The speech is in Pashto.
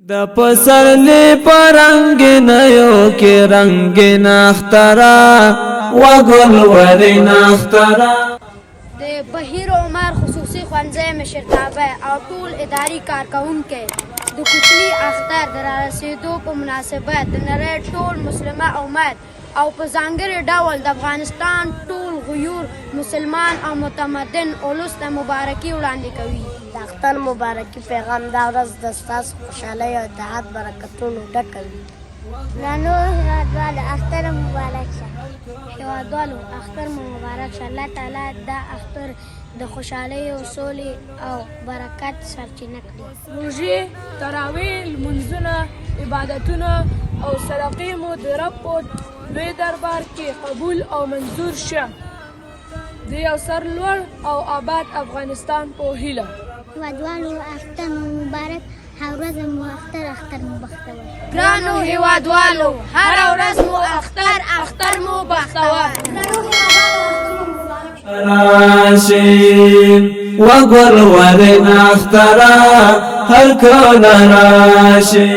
د پسرلی پرنګ نیو کې رنگ نخترا و ګل وري نخترا د بهیر عمر خصوصي ښوونځی مشرتابه او ټول اداري کارکوونکي د کوچني اختر د رارسېدو په مناسبت د نړۍ ټول مسلمه امت او په ځانګړي ډول د افغانستان ټول غیور مسلمان او متمدن اولس ته مبارکي وړاندې کوي. د اختر مبارکي پیغام دا ورځ د ستاسو خوشحالۍ او اتحاد برکتونو ډکه وي. درنو هېوادوالو اختر مبارک شه. هېوادوالو اختر مو مبارک شه. الله تعالی دا اختر د خوشحالۍ او سولې او برکت سرچینه کړي. روژې، تراویح، لمونځونه، عبادتونه او صدقې مو د رب په لوی دربار کې قبول او منظور شه. د یو سرلوړ او آباد افغانستان په هیله. هېوادوالو اختر مو مبارک. هر ورځ مو اختر مو بختور. ګرانو هېوادوالو هره ورځ مو اختر مو بختور. راشي و ګل وري نخترا هر کله راشي